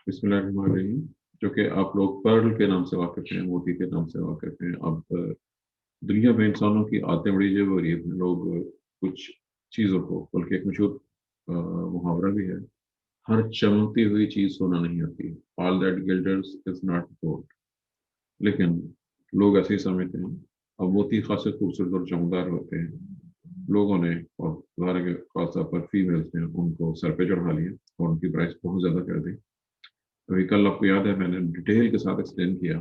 बिस्मिल्लाहिर्रहमानिर्रहीम। जो कि आप लोग पर्ल के नाम से वाकिफ हैं, मोती के नाम से वाकिफ हैं। अब दुनिया में इंसानों की आदतें बड़ी अजीब हो रही है। लोग कुछ चीज़ों को, बल्कि एक मशहूर मुहावरा भी है, हर चमकती हुई चीज़ सोना नहीं होती। All that glitters is not gold. लेकिन लोग ऐसे ही समझते हैं। अब मोती खासे खूबसूरत और चमकदार होते हैं। लोगों ने, और उदाहरण के खासतौर पर फीमेल्स ने, उनको सर पे चढ़ा लिया और उनकी प्राइस बहुत ज़्यादा कर दी। अभी कल आपको याद है, मैंने डिटेल के साथ एक्सप्लेन किया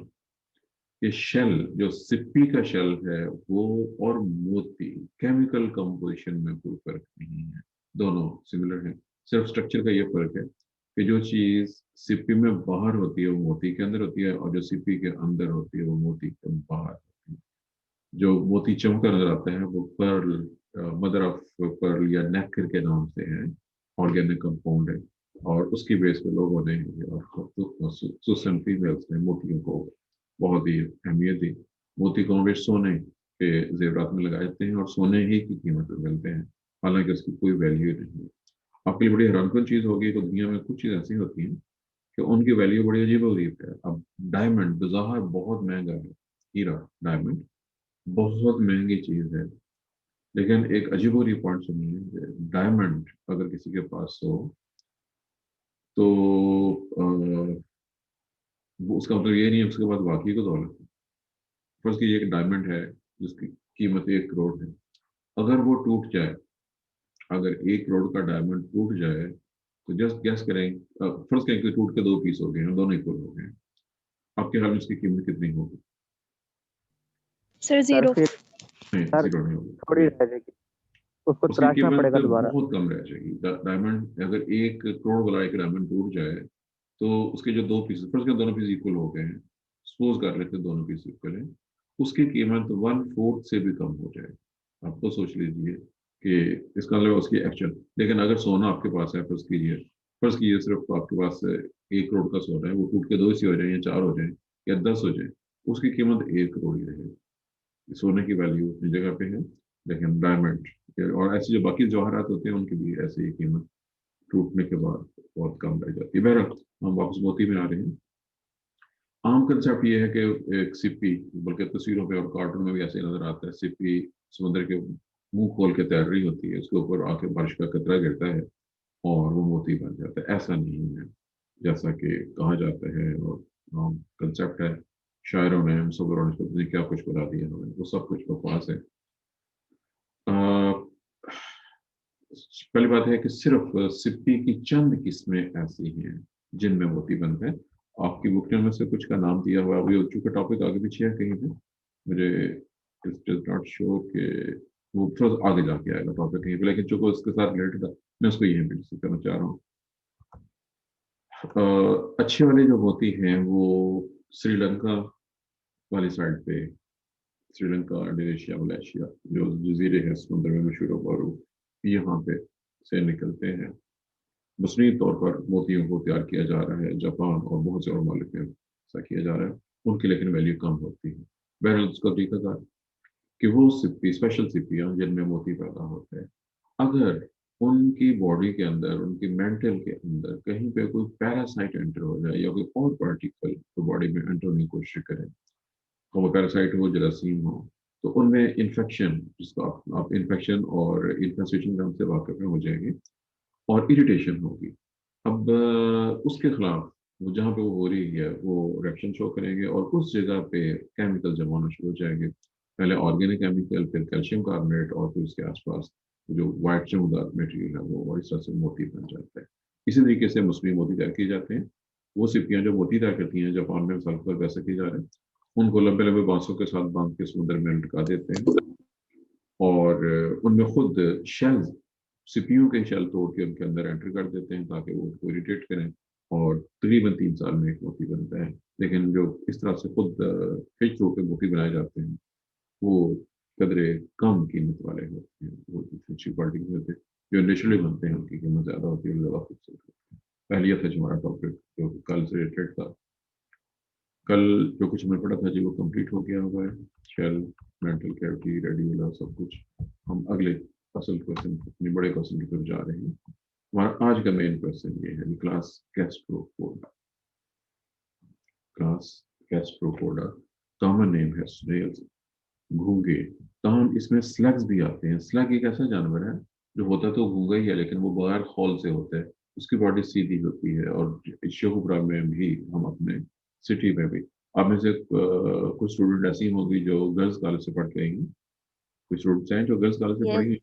कि शेल, जो सिप्पी का शेल है, वो और मोती केमिकल कंपोजिशन में कोई फर्क नहीं है। दोनों सिमिलर है। सिर्फ स्ट्रक्चर का ये फर्क है कि जो चीज सिप्पी में बाहर होती है वो मोती के अंदर होती है, और जो सिप्पी के अंदर होती है वो मोती के बाहर होती है। जो मोती चमककर नजर आता है वो पर्ल, मदर ऑफ पर्ल या नेकर के नाम से है, ऑर्गेनिक कंपाउंड है। और उसकी बेस पे लोगों ने और सुसन फीमेल्स ने मोतियों को बहुत ही अहमियत दी। मोती को हमेशा सोने के जेवरात में लगाए जाते हैं और सोने ही की कीमत में मिलते हैं, हालांकि उसकी कोई वैल्यू नहीं है। आपके लिए बड़ी हैरानकुन चीज होगी कि दुनिया में कुछ चीज ऐसी होती हैं कि उनकी वैल्यू बड़ी अजीब अजीब है। अब डायमंड बाजार बहुत महंगा है। हीरा, डायमंड बहुत महंगी चीज है। लेकिन एक अजीबोगरीब पॉइंट सुनिए, डायमंड अगर किसी के पास हो तो उसका मतलब ये नहीं है उसके पास बाकी को दौलत है। फर्ज कीजिए एक डायमंड है जिसकी कीमत 1 करोड़ है। अगर वो टूट जाए, अगर 1 करोड़ का डायमंड टूट जाए, तो जस्ट गैस करें, फर्ज करें कि टूट के 2 पीस हो गए हैं, दोनों इक्वल हो गए हैं, आपके ख्याल में उसकी कीमत कितनी होगी? Sir sir zero. फिर नहीं, सर जीरो नहीं होगी। थोड़ी रह जाएगी, उसको उसकी तराशना कीमत पड़ेगा दोबारा। बहुत कम रह जाएगी। डायमंड अगर 1 करोड़ वाला एक डायमंड टूट जाए, तो उसके जो 2 पीस, फर्स्ट के दोनों पीस इक्वल हो गए हैं, सपोज कर लेते हैं दोनों पीस इक्वल है, उसकी कीमत 1/4 से भी कम हो जाए। आप तो सोच लीजिए कि इसका मतलब उसकी एक्चुअल। लेकिन अगर सोना आपके पास है, फर्स्ट कीजिए सिर्फ आपके पास 1 करोड़ का सोना है, वो टूट के 2 ही हो जाए या 4 हो जाए या 10 हो जाए, उसकी कीमत 1 करोड़ ही रहेगी। सोने की वैल्यू अपनी जगह पे है, लेकिन डायमंड और ऐसे जो बाकी जवाहरात होते हैं उनकी भी ऐसे ही कीमत टूटने के बाद बहुत कम रह जाती है। बहरहाल, हम वापस मोती में आ रहे हैं। आम कंसेप्ट ये है कि एक सिप्पी, बल्कि तस्वीरों पे और कार्टून में भी ऐसे नजर आता है, सिप्पी समुद्र के मुंह खोल के तैर रही होती है, उसके ऊपर आके बारिश का कतरा गिरता है और वो मोती बन जाता है। ऐसा नहीं है जैसा कि कहा जाता है, और कंसेप्ट है। शायरों ने, मुसव्विरों ने, पता नहीं क्या कुछ बता दिया हमें, वो सब कुछ बकवास है। अ, पहली बात है कि सिर्फ सिप्पी की चंद किस्में ऐसी हैं जिनमें मोती बनते हैं। आपकी बुक में से कुछ का नाम दिया हुआ है, अभी चूंकि टॉपिक आगे पीछे है कहीं पे, मुझे इट डज नॉट शो कि वो थोड़ा आगे जाके आएगा टॉपिक कहीं पे, लेकिन चूंकि उसके साथ रिलेटेड है, मैं उसको यहीं पे डिस्कस करना चाह रहा हूँ। अच्छे वाले जो मोती हैं वो श्रीलंका वाली साइड पे, श्रीलंका, इंडोनेशिया, मलेशिया, जो जजीरे हैं समुद्र में मशहूर और यहाँ पे से निकलते हैं। मसनू तौर पर मोतियों को तैयार किया जा रहा है, जापान और बहुत से और ममालिक में ऐसा किया जा रहा है। उनकी लेकिन वैल्यू कम होती है। बहरहाल उसका तरीका था कि वो सिप्पी, स्पेशल सिप्पियाँ जिनमें मोती पैदा होते हैं, अगर उनकी बॉडी के अंदर, उनकी मेंटल के अंदर कहीं पे कोई पैरासाइट एंटर हो जाए या कोई और पार्टिकल तो बॉडी में एंटर होने की कोशिश करें, तो वो पैरासाइट हो, जरासीम हो, तो उनमें इन्फेक्शन, जिसको आप इन्फेक्शन और इन्फेस्टेशन नाम से वाकिफ में हो जाएंगे, और इरिटेशन होगी। अब उसके खिलाफ वो जहाँ पे वो हो रही है वो रिएक्शन शो करेंगे और उस जगह पे केमिकल जमा होना शुरू हो जाएंगे। पहले ऑर्गेनिक केमिकल, फिर कैल्शियम कार्बोनेट, और फिर उसके आसपास जो व्हाइट चमकदार मटेरियल है वो, और इस तरह से मोती बन जाता है। इसी तरीके से मुस्लिम मोती तैयार किए जाते हैं। वो सिपियाँ जो मोती तैयार करती हैं, जापान में मिसाल पर वैसे किए जा रहे हैं, उनको लंबे लंबे बांसों के साथ बांध के समुद्र में लटका देते हैं, और उनमें खुद शेल्स, सीपीयू के शेल तोड़ के उनके अंदर एंटर कर देते हैं ताकि वो उसको इरिटेट करें, और तकरीबन 3 साल में एक मोती बनता है। लेकिन जो इस तरह से खुद फिश थ्रो के मोती बनाए जाते हैं वो कदरे कम कीमत वाले होते हैं, वो अच्छी क्वालिटी के होते हैं। जो नेचुरली बनते हैं उनकी कीमत ज़्यादा होती है, ज़्यादा खूबसूरत होती है। पहले ये था जो हमारा टॉपिक जो कल से रिलेटेड था। कल जो कुछ हमें पढ़ा था जी वो कंप्लीट हो गया हुआ है। शेल, मेंटल कैविटी, रेडिकुला, सब कुछ। हम अगले असल क्वेश्चन, अपने बड़े क्वेश्चन की तरफ जा रहे हैं। हमारा आज का मेन क्वेश्चन ये है, class Castro code. Class Gastropoda, common name है स्नेल्स, घोंगे। तमाम इसमें स्लग्स भी आते हैं। स्लग एक ऐसा जानवर है जो होता तो घोंगा ही है, लेकिन वो बगैर खोल से होता है। उसकी बॉडी सीधी होती है। और शिवपुरा में भी, हम अपने सिटी में भी, आप में से कुछ स्टूडेंट ऐसी होंगी जो गर्ल्स कॉलेज से पढ़ के आई हैं। कुछ स्टूडेंट्स हैं जो गर्ल्स कॉलेज से Yes, पढ़ी हैं।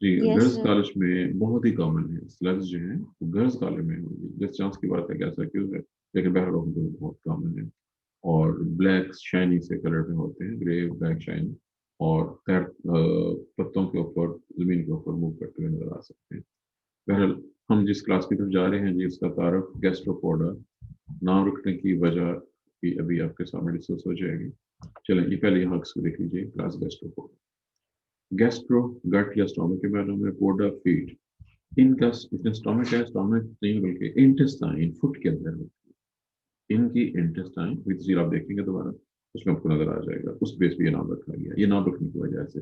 जी, yes, गर्ल्स sir. कॉलेज में बहुत ही कॉमन है स्लग्स जो हैं, वो गर्ल्स कॉलेज में होंगी। जिस चांस की बात है कि ऐसा क्यों है, लेकिन बहरहाल वो बहुत कॉमन है। और ब्लैक शाइनी से कलर में होते हैं, ग्रे ब्लैक शाइनी। और पैर पत्तों के ऊपर, जमीन के ऊपर मूव करते हुए नजर आ सकते हैं। बहरहाल हम जिस क्लास की तरफ जा रहे हैं जी, उसका तारुफ गैस्ट्रोपोडा, नाम रखने की वजह भी अभी आपके सामने डिस्कस हो जाएगी। चलें, ये पहले यहाँ इसको देख लीजिए, क्लास गैस्ट्रोपोडा। गैस्ट्रो गट या स्टोमक के बारे में, पोडा फीट। इनका इसमें स्टोमक है, स्टोमक नहीं बल्कि इंटेस्टाइन फुट के अंदर होती है। इनकी इंटेस्टाइन विद जीर आप देखेंगे दोबारा, उसमें आपको नजर आ जाएगा। उस बेस पे ये नाम रखा गया, ये नाम रखने की वजह से।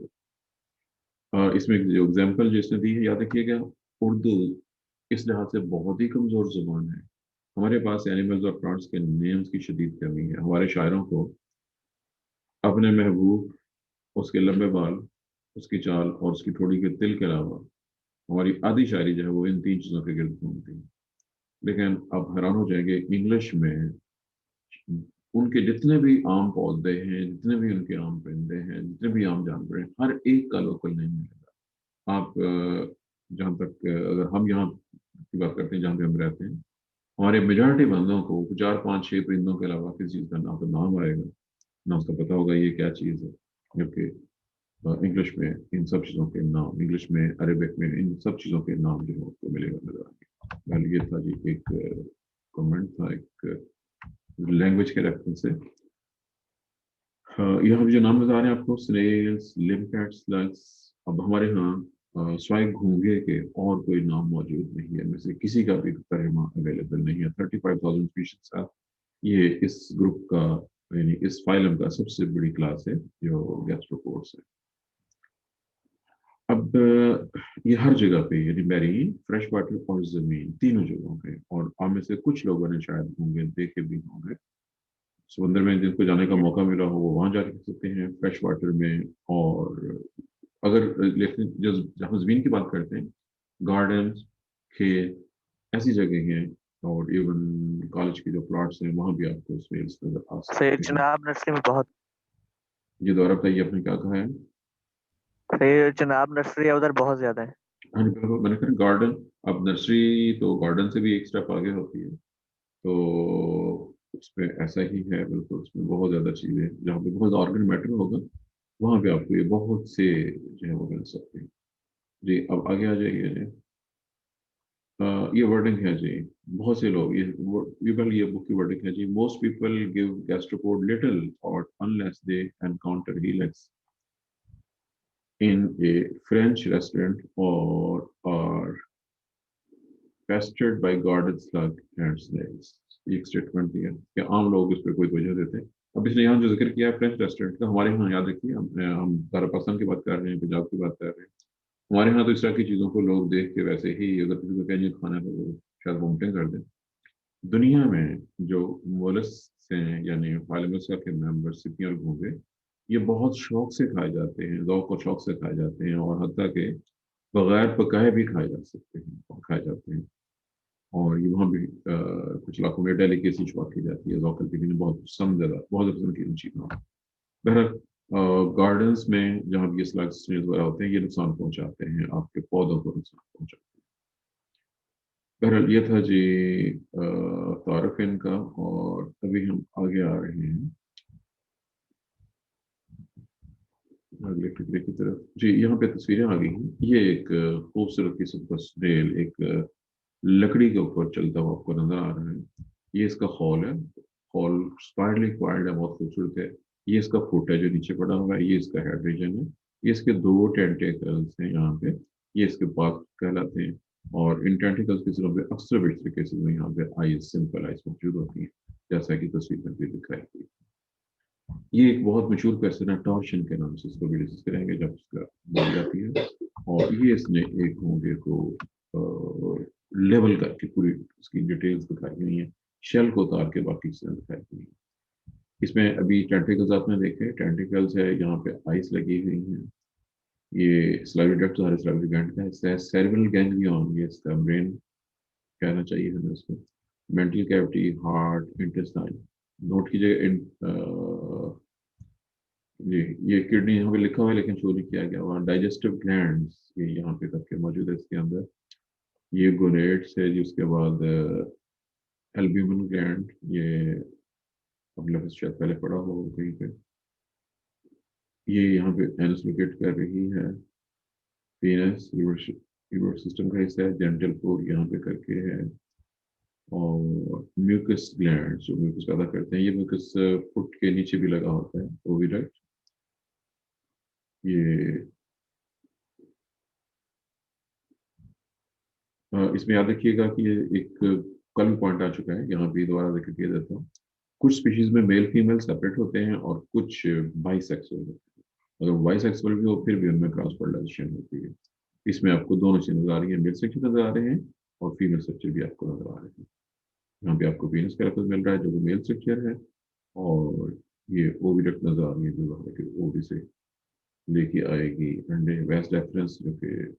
इसमें जो एग्जाम्पल जिसने दी है, याद रखिएगा, उर्दू इस लिहाज से बहुत ही कमजोर जुबान है। हमारे पास एनिमल्स और प्लांट्स के नेम्स की शदीद कमी है। हमारे शायरों को अपने महबूब, उसके लंबे बाल, उसकी चाल और उसकी ठोड़ी के तिल के अलावा हमारी आधी शायरी जो है वो इन तीन चीजों के गिर्द घूमती है। लेकिन आप हैरान हो जाएंगे, इंग्लिश में उनके जितने भी आम पौधे हैं, जितने भी उनके आम परिंदे हैं, जितने भी आम जानवर हैं, हर एक का लोकल नहीं मिलेगा। आप जहाँ तक अगर हम यहाँ की बात करते हैं जहाँ पे हम रहते हैं, हमारे मेजॉरिटी बंदों को चार पांच छह परिंदों के अलावा किसी चीज का नाम तो नाम आएगा ना, उसका पता होगा ये क्या चीज है। जबकि इंग्लिश में इन सब चीजों के नाम, इंग्लिश में, अरेबिक में इन सब चीजों के नाम जो है आपको मिलेगा नजर आएंगे। पहले ये था जी, एक कमेंट था, एक लैंग्वेज के रेफरेंस से। यहाँ भी जो नाम नजर आ रहे हैं आपको, स्नेल्स, लिम्पैट, स्लग्स। अब हमारे यहाँ स्वाय घोंघे के और कोई नाम मौजूद नहीं है, इनमें से किसी का भी तर्जुमा अवेलेबल नहीं है। 35,000 स्पीशीज का ये इस ग्रुप का, यानी इस फाइलम का सबसे बड़ी क्लास है जो गैस्ट्रोपोड्स है। अब ये हर जगह पे, यानी मैरीन, फ्रेश वाटर और जमीन, तीनों जगहों पे। और आप में से कुछ लोगों ने शायद होंगे, देखे भी होंगे, समंदर में जिनको जाने का मौका मिला हो वो वहां जाके सकते हैं, फ्रेश वाटर में। और अगर लेकिन जो जहाँ जमीन की बात करते हैं, गार्डन, खेत, ऐसी जगह हैं। और इवन कॉलेज के जो प्लॉट्स हैं वहां भी आपको स्मेल्स नजर आ सर सकते हैं। चुनाव नर्सरी में बहुत। ये दोबारा बताइए, आपने क्या कहा है? सर चुनाव नर्सरी है उधर बहुत ज्यादा है। हाँ जी, बिल्कुल, मैंने कहा गार्डन। अब नर्सरी तो गार्डन से भी एक स्टेप आगे होती है। तो उसमें ऐसा ही है, बिल्कुल उसमें बहुत ज्यादा चीजें, जहाँ पे बहुत ऑर्गेनिक मैटर होगा वहां पे आपको ये बहुत से जो है वो मिल सकते हैं। जी, अब आगे आ जाइए जी। ये वर्डिंग है जी, बहुत से लोग ये बुक की वर्डिंग है जी। Most people give gastropod little thought unless they encounter helix in a French restaurant और are pestered by garden slug and snails. एक स्टेटमेंट दिया कि आम लोग इस पर कोई वजह देते हैं। अब इसने यहाँ जो जिक्र किया फ्रेंच रेस्टोरेंट का, हमारे यहाँ याद रखिए, हम पाकिस्तान की बात कर रहे हैं, पंजाब की बात कर रहे हैं। हमारे यहाँ तो इस तरह की चीज़ों को लोग देख के वैसे ही, अगर किसी को कहेंगे खाना है तो वो शायद वोमिटिंग कर दें। दुनिया में जो मोलस्क हैं, यानी फाइलमोसा के मेंबर, सिपियां और घोंघे, ये बहुत शौक से खाए जाते हैं, ज़ौक़ और शौक से खाए जाते हैं। और हत्ता के बगैर पकाए भी खाए जा सकते हैं और खाए जाते हैं। और ये वहाँ भी कुछ इलाकों में डेलिकेसी छुपा की जाती है, ज़ौक़ की बहुत समझदार, बहुत पसंद की चीज़ ना। बहरहाल गार्डन्स में जहाँ भी ये स्लग्स वगैरह होते हैं, ये नुकसान पहुंचाते हैं, आपके पौधों को नुकसान पहुंचाते हैं। बहरहाल ये था जी तारुफ इनका। और अभी हम आगे आ रहे हैं अगले फिक्रे की तरफ जी। यहाँ पे तस्वीरें आ गई हैं। ये एक खूबसूरत किस्म का स्नेल, एक लकड़ी के ऊपर चलता हुआ आपको नजर आ रहा है। ये इसका हॉल है। हॉल स्पाइरली क्वाइल्ड है, बहुत खूबसूरत है। ये इसका फुट है जो नीचे पड़ा हुआ है, ये इसका हेड रीजन है। ये इसके दो टेंटिकल्स हैं यहाँ पे, ये इसके पास कहलाते हैं। और इन टेंटिकल्स के सिरों पे अक्सर बेशतर केसेस में यहाँ पे आईज, सिंपल आईज मौजूद होती हैं, जैसा कि तस्वीर में भी दिखाई गई। ये एक बहुत मशहूर क्वेश्चन है, टॉर्शन के नाम से इसको भी डिस्कस करेंगे जब इसका बोल जाती है। और ये इसने एक घोंघे को लेवल करके पूरी उसकी डिटेल्स दिखाई गई हैं शेल को उतार के बाकी चीजें दिखाई गई हैं। इसमें अभी टेंटिकल्स आपने देखे, टेंटिकल्स है, यहाँ पे आइस लगी हुई हैं। ये स्लाइवी डक्ट सारे स्लाइवी ग्लैंड का हिस्सा है। सेरेब्रल गैंग्लियन, ये इसका ब्रेन कहना चाहिए हमें उसको। Mantle cavity, heart, intestine. Note कीजिएगा ये किडनी यहाँ पे लिखा हुआ है लेकिन शो नहीं किया गया हुआ। डाइजेस्टिव ग्लैंड्स ये यहाँ पे करके मौजूद है इसके अंदर। ये गोनेड्स है जी। उसके बाद एल्ब्यूमिन ग्लैंड, ये अगला शायद पहले पड़ा हो कहीं पे। ये यहाँ पे एनस लोकेट कर रही है। पीनस लिवर सिस्टम का हिस्सा है। जेंटल फोर यहाँ पे करके है। और म्यूकस ग्लैंड जो म्यूकस पैदा करते हैं, ये म्यूकस फुट के नीचे भी लगा होता है, ओविडक्ट। ये इसमें याद रखिएगा कि ये एक कल पॉइंट आ चुका है, यहाँ भी दोबारा जिक्र किया देता हूँ। कुछ स्पीशीज में मेल फीमेल सेपरेट होते हैं और कुछ बाइसेक्सुअल होते हैं। अगर बाइसेक्सुअल भी हो फिर भी उनमें क्रॉस फर्टिलाइजेशन होती है। इसमें आपको दोनों चीज़ नजर आ रही है, मेल स्ट्रक्चर नजर आ रहे हैं और फीमेल स्ट्रक्चर भी आपको नजर आ रहे हैं। यहाँ पे आपको पीनस कैरेक्टर मिल रहा है जो कि मेल स्ट्रक्चर है, और ये ओविडक्ट नजर आ रही है जो बाहर के ओवी से लेके आएगी अंडे। वेस्ट रेफरेंस जो कि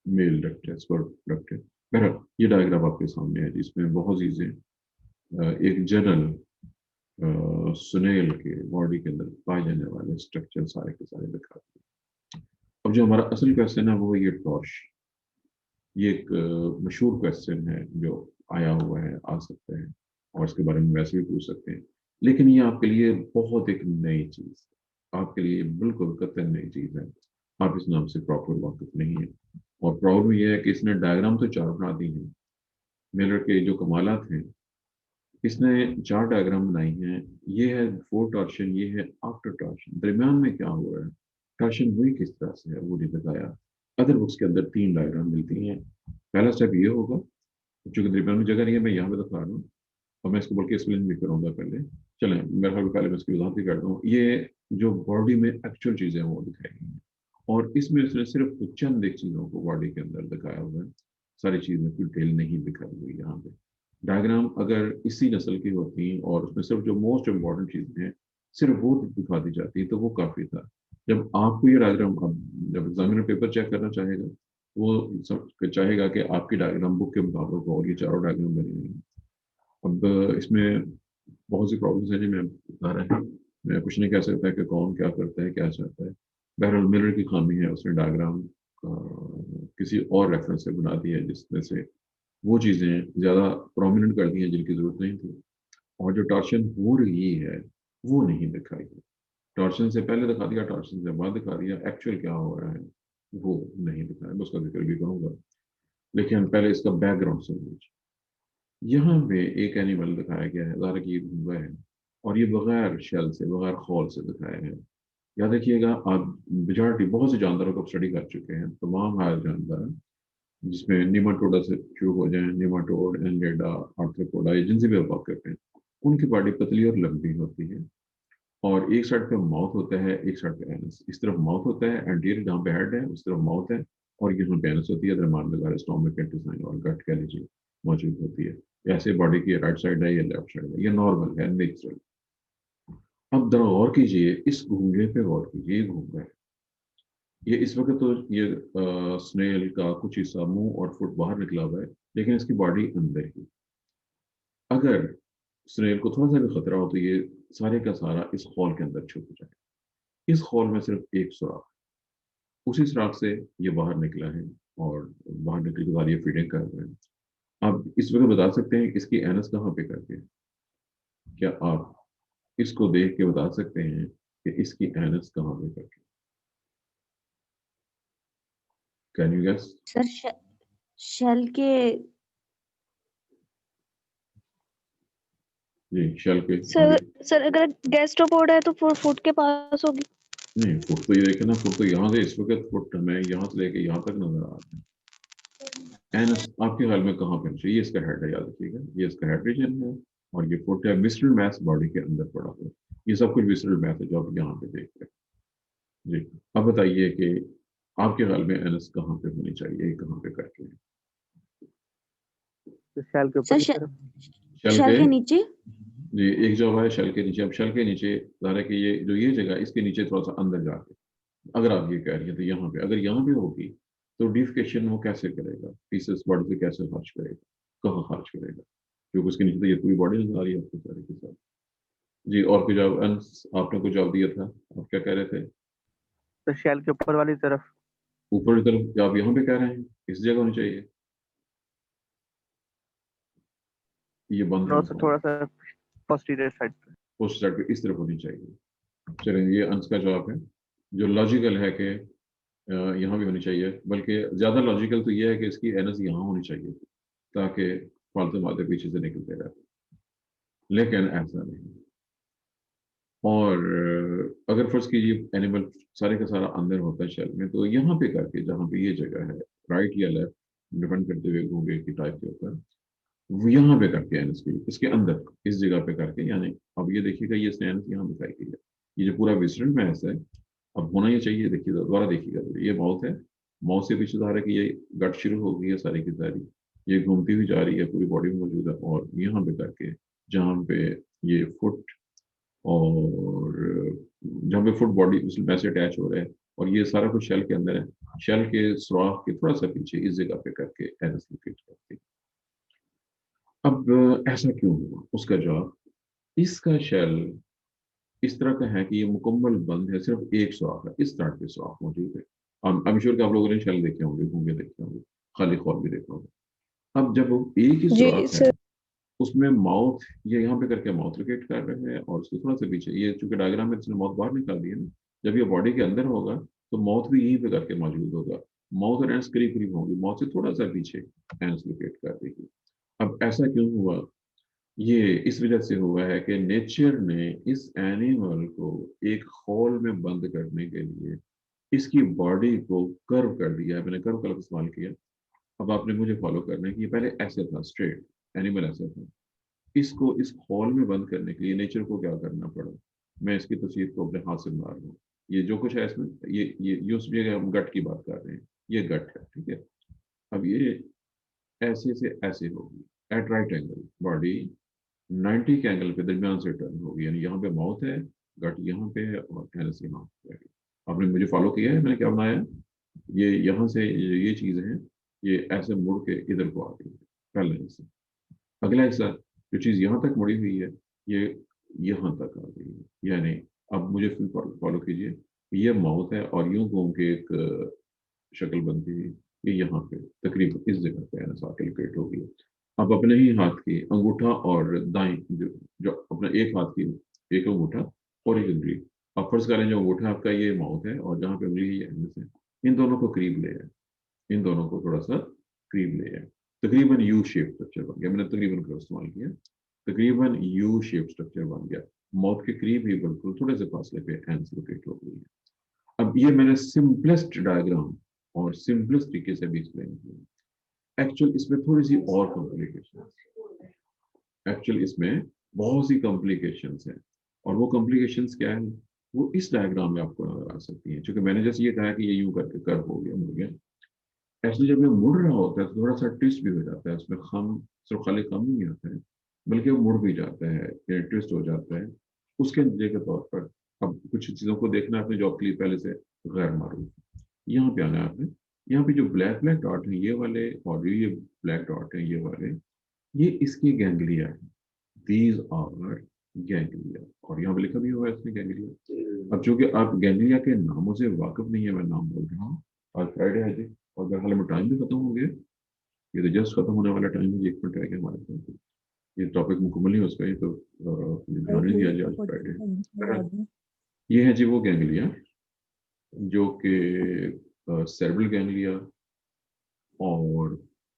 मेल डक्ट है, स्पर्म डक्ट है। बहरहाल ये डायग्राम आपके सामने है जिसमें बहुत चीजें एक जनरल सुनेल के बॉडी के अंदर पाए जाने वाले स्ट्रक्चर सारे के सारे दिखाते हैं। अब जो हमारा असल क्वेश्चन है वो ये टॉर्श। ये एक मशहूर क्वेश्चन है जो आया हुआ है, आ सकता है, और इसके बारे में वैसे भी पूछ सकते हैं। लेकिन ये आपके लिए बहुत एक नई चीज, आपके लिए बिल्कुल कतई नई चीज है। आप इस नाम से प्रॉपर वाकिफ नहीं है। और प्रॉब्लम यह है कि इसने डायग्राम तो चार बना दी है। मिलर के जो कमालात हैं, इसने चार डायग्राम बनाई हैं। ये है बिफोर टॉर्शन, ये है आफ्टर टॉर्शन, दरमियान में क्या हो रहा है, टॉर्शन हुई किस तरह से है, वो नहीं बताया। अदर बुक्स के अंदर तीन डायग्राम मिलती हैं। पहला स्टेप ये होगा, चूंकि दरमियान में जगह नहीं है मैं यहाँ पे दिखा रहा हूँ, और मैं इसको बल्कि एक्सप्लेन भी करूँगा पहले। चलें मेरे ख्याल में पहले मैं इसकी वजाहत भी कर दूँ। ये जो बॉडी में एक्चुअल चीज़ें हैं वो दिखाई गई हैं, और इसमें उसने सिर्फ चंद एक चीज़ों को बॉडी के अंदर दिखाया हुआ है। सारी चीज़ें डिटेल नहीं दिखाई हुई यहाँ पे। डायग्राम अगर इसी नस्ल की होती और उसमें सिर्फ जो मोस्ट इम्पॉर्टेंट चीज़ें हैं सिर्फ वो दिखा दी जाती तो वो काफ़ी था। जब आपको ये डायग्राम, अब जब एग्जामिनर पेपर चेक करना चाहेगा वो चाहेगा कि आपकी डायग्राम बुक के मुताबिक हो, और ये चारों डायग्राम बनी हुई हैं। अब इसमें बहुत सी प्रॉब्लम्स हैं जो मैं बता रहा है। मैं कुछ नहीं कह सकता कि कौन क्या करता है क्या चाहता है। बहरहाल मिरर की खामी है, उसने डायग्राम किसी और रेफरेंस से बना दी है जिसमें से वो चीज़ें ज़्यादा प्रोमिनेंट कर दी हैं जिनकी ज़रूरत नहीं थी। और जो टॉर्शन हो रही है वो नहीं दिखाई है। टॉर्शन से पहले दिखा दिया, टॉर्शन से बाद दिखा दिया, एक्चुअल क्या हो रहा है वो नहीं दिखाया। मैं उसका जिक्र भी करूँगा, लेकिन पहले इसका बैकग्राउंड समझिए। यहाँ पे एक एनिमल दिखाया गया है, ज़ाहिर है कि ये घूंगा है, और ये बगैर शेल से, बगैर खोल से दिखाया है। याद रखिएगा, आप मेजॉरिटी बहुत से जानवरों को स्टडी कर चुके हैं, तमाम हायर जानवर, जिसमें निमाटोडा से शुरू हो जाए, निमाटोड, एनलेडा, आर्थ्रोपोडा, जिनसे भी आप बात करते हैं, उनकी बॉडी पतली और लंबी होती है, और एक साइड पे माउथ होता है, एक साइड पे एनस। इस तरफ माउथ होता है एंटीरियर जहाँ पे हेड है, उस तरफ माउथ है, और यहाँ पे एनस होती है, दरम्यान में स्टोमक, इंटेस्टाइन और गट कह लीजिए मौजूद होती है। ऐसे बॉडी की राइट साइड है या लेफ्ट साइड है, ये नॉर्मल है, नेचुरल। अब जरा गौर कीजिए, इस घूंगे पे गौर कीजिए, ये घूंगा है। ये इस वक्त तो ये स्नेल का कुछ हिस्सा मुंह और फुट बाहर निकला हुआ है, लेकिन इसकी बॉडी अंदर ही। अगर स्नेल को थोड़ा सा भी खतरा हो तो ये सारे का सारा इस हॉल के अंदर छुप जाए। इस हॉल में सिर्फ एक सुराख, उसी सुराख से ये बाहर निकला है, और बाहर निकलने के बाद ये फीडिंग कर रहे हैं। आप इस वक्त बता सकते हैं इसकी एनस कहाँ पे करके है? क्या आप इसको देख के बता सकते हैं कि इसकी एनस कहाँ पे करके? Can you guess? Sir shell के जी, शेल के सर आगे। सर अगर गैस्ट्रोपोड है तो फुट के पास होगी। नहीं, फुट तो ये देखे ना, फुट तो यहाँ से, इस वक्त फुट हमें यहाँ से लेके यहाँ तक नजर आ रहा है। एनस आपके ख्याल में कहाँ पे चाहिए? ये इसका हेड है, याद रखिएगा, ये इसका हेड रीजन है, और ये फुट है। विसरल मैस बॉडी के अंदर पड़ा हुआ है। ये सब कुछ विसरल मैस है जो आप यहाँ पे देख रहे हैं। जी, अब बताइए कि आपके ख्याल में एनस कहाँ पे होनी चाहिए, कहाँ पे करके है? शैल के सर ऊपर की तरफ। शेल शेल के के नीचे। जी एक जगह है शेल के नीचे। अब शेल के नीचे ज़ाहिर है कि ये जो ये जगह इसके नीचे थोड़ा सा अंदर जाके, अगर आप ये कह रही हैं तो यहाँ पे, अगर यहाँ पे होगी तो डिफिकेशन वो कैसे करेगा, पीसेस बॉडी से कैसे खर्च करेगा, कहाँ खर्च करेगा, क्योंकि उसके नीचे तो ये पूरी बॉडी नजर आ रही है आपको सारे के साथ। जी और कुछ जवाब आपने कुछ जवाब दिया था, आप क्या कह रहे थे? तो शैल के ऊपर वाली तरफ। ऊपर की तरफ आप यहाँ पे कह रहे हैं इस जगह होनी चाहिए, ये बंद है नो सर, मतलब थोड़ा सा पोस्टीरियर साइड पे। उस साइड पे इस तरफ होनी चाहिए। चलिए ये अंश का जवाब है, जो लॉजिकल है कि यहाँ भी होनी चाहिए, बल्कि ज़्यादा लॉजिकल तो ये है कि इसकी एनर्जी यहाँ होनी चाहिए ताकि फालतू बातें पीछे से निकलते रहते, लेकिन ऐसा नहीं। और अगर फर्ज कीजिए एनिमल सारे का सारा अंदर होता है शेल में, तो यहाँ पे करके जहाँ पे ये जगह है, राइट या लेफ्ट डिपेंड करते हुए घोंगे की टाइप के ऊपर, वो यहाँ पे करके एनस की इसके अंदर इस जगह पे करके, यानी अब ये देखिएगा ये एनस यहाँ दिखाई गई है, ये जो पूरा विसरण में ऐसा है, अब होना ये चाहिए। देखिए दोबारा देखिएगा, ये माउथ है, माउथ से पीछे जा रहा है कि ये गट शुरू हो गई है सारी की सारी, ये घूमती हुई जा रही है पूरी बॉडी में मौजूद है, और यहाँ पे करके जहाँ पे ये फुट और जहाँ पे फुट बॉडी उसमें से अटैच हो रहा है, और ये सारा कुछ शेल के अंदर है, शेल के सुराख के थोड़ा सा पीछे इस जगह पे करके एनस लोकेट करके। अब ऐसा क्यों हुआ, उसका जवाब, इसका शेल इस तरह का है कि ये मुकम्मल बंद है, सिर्फ एक सुराख है, इस तरह के सुराख मौजूद है। आई एम श्योर कि आप लोगों ने शेल देखे होंगे, घूंगे देखे होंगे, खाली खौर भी देखा होगा। अब जब वो एक ही जी सुराख है, सर। उसमें माउथ ये यहाँ पे करके माउथ लोकेट कर रहे हैं, और उसके थोड़ा सा पीछे ये चूंकि डायग्राम में इसने माउथ बाहर निकाल दिया ना, जब ये बॉडी के अंदर होगा तो माउथ भी यहीं पे करके मौजूद होगा, माउथ और एंड्स करीब करीब होंगे, माउथ से थोड़ा सा पीछे एंड्स लोकेट कर देगी। अब ऐसा क्यों हुआ, ये इस वजह से हुआ है कि नेचर ने इस एनिमल को एक हॉल में बंद करने के लिए इसकी बॉडी को कर्व कर दिया है। मैंने कर्व का लफ्ज़ इस्तेमाल किया, अब आपने मुझे फॉलो करना है कि ये पहले ऐसे था स्ट्रेट, एनिमल ऐसे था, इसको इस हॉल में बंद करने के लिए नेचर को क्या करना पड़ा। मैं इसकी तस्वीर को अपने हाथ से मार रहा हूँ, ये जो कुछ है इसमें, ये उस जगह हम गट की बात कर रहे हैं, ये गट है, ठीक है। अब ये ऐसे से ऐसे होगी एट राइट एंगल, बॉडी 90 के एंगल पे दरमियान से टर्न होगी, यानी यहाँ पे माउथ है, गट यहाँ पे है, और एनस यहाँ पे है। आपने मुझे फॉलो किया है, मैंने क्या बनाया, ये यहाँ से ये चीज़ है, ये ऐसे मुड़ के इधर को आ गई है पहले हिस्सा, अगला हिस्सा जो चीज़ यहाँ तक मुड़ी हुई है ये यहाँ तक आ गई है, यानी अब मुझे फिर फॉलो कीजिए, ये माउथ है और यूं घूम के एक शक्ल बनती हुई ये यहाँ पे तकरीबन इस जगह पे एनस आके लोकेट होगी। अब अपने ही हाथ की अंगूठा और दाएं जो अपना एक हाथ की एक अंगूठा और एक उंगली, अब फर्ज करें जो अंगूठा आपका ये माउथ है और जहाँ पे उंगली है एनस है, इन दोनों को करीब ले आए, इन दोनों को थोड़ा सा करीब ले आए, तकरीबन यू शेप स्ट्रक्चर बन गया, मैंने तकरीबन का इस्तेमाल किया, तकरीबन यू शेप स्ट्रक्चर बन गया, माउथ के करीब ही बिल्कुल थोड़े से फासले पे एंड्स लोकेट हो गई है। अब ये मैंने सिंपलेस्ट डायग्राम और सिंपलेस्ट तरीके से भी एक्सप्लेन किया, एक्चुअल इसमें थोड़ी सी और कॉम्प्लिकेशन, एक्चुअल इसमें बहुत सी कॉम्प्लिकेशंस हैं, और वो कॉम्प्लिकेशंस क्या है, वो इस डायग्राम में आपको नजर आ सकती हैं, क्योंकि मैंने जैसे ये कहा कि ये यूं करके कर्व हो गया, मुड़ गया, एक्चुअली जब ये मुड़ रहा होता है तो थोड़ा सा ट्विस्ट भी हो जाता है, उसमें खम सिर्फ खाली खम नहीं आता है, बल्कि वो मुड़ भी जाता है, ट्विस्ट हो जाता है, उसके नतीजे के तौर पर अब कुछ चीज़ों को देखना आपने जो आपके लिए पहले से गैर मालूम, यहाँ पे आना है आपने, यहाँ पे जो ब्लैक ब्लैक डॉट है ये वाले, और ये ब्लैक डॉट है ये वाले, ये इसकी गैंग्लिया है, दीज आर गैंग्लिया, और यहाँ पे लिखा भी हुआ है इसमें गैंग्लिया। अब चूंकि आप गैंग्लिया के नामों से वाकिफ नहीं है, मैं नाम बोल रहा हूँ, आज फ्राइडे है जी, और मेरे ख्याल में टाइम भी खत्म हो गया, ये तो जस्ट खत्म होने वाला टाइम है जी, 1 मिनट रह गया हमारे पास, ये टॉपिक मुकम्मल नहीं हो उसका, ये तो ध्यान नहीं दिया जी, आज फ्राइडे है। ये है जी वो गैंग्लिया जो कि सेरेब्रल गैंग्लिया और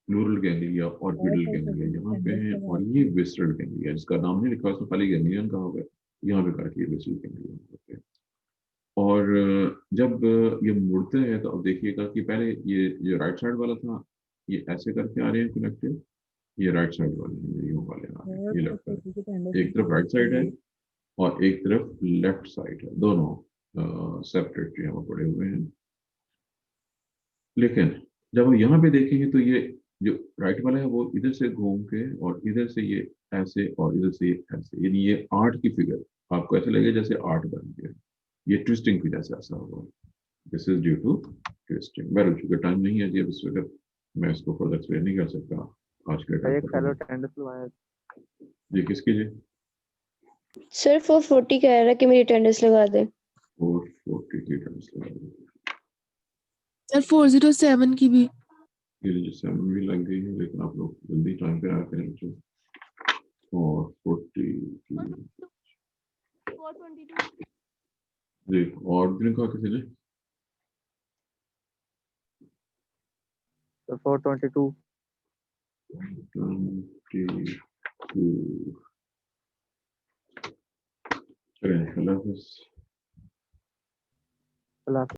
प्लूरल गैंग्लिया और पीडल गैंग्लिया यहाँ पे है, और ये विसरल गैंग्लिया जिसका नाम नहीं लिखा उसमें खाली गैंग्लियन का होगा, यहाँ पे करके ये विसरल गैंग्लिया होते हैं। और जब ये मुड़ते हैं तो अब देखिएगा कि पहले ये राइट साइड वाला था, ये ऐसे करके आ रहे हैं कनेक्टेड, ये राइट साइड वाले हैं, ये यूं वाले आ रहे हैं, ये लेफ्ट साइड, एक तरफ राइट साइड है और एक तरफ लेफ्ट साइड है, दोनों सेपरेट यहाँ पड़े हुए हैं। लेकिन जब हम यहाँ पे देखेंगे तो ये जो राइट वाला है वो इधर से घूम के और इधर से ये ऐसे और इधर से ये ऐसे, यानी ये आर्ट की फिगर आपको ऐसा लगेगा जैसे आर्ट बन गया, ये ट्विस्टिंग की वजह से ऐसा हुआ। This is due to twisting. Well चूंकि टाइम नहीं है जी, अब इस वक्त मैं इसको फर्दर एक्सप्लेन नहीं कर सकता, आज के टाइम एक पर फेलो टेंडेंस लगाया। जी। किसकी जी? सर 440 कह रहा है कि मेरी अटेंडेंस लगा दे। 443 टाइम्स लगा दिया। सर 407 की भी। ये रजिस्टर भी लग गई है, लेकिन आप लोग जल्दी टाइम पे आते हैं बच्चों। और 40 जी, और दिन कहा किसी ने? तो 422। 22 चलें, अल्लाह हाफ़िज़। अल्लाह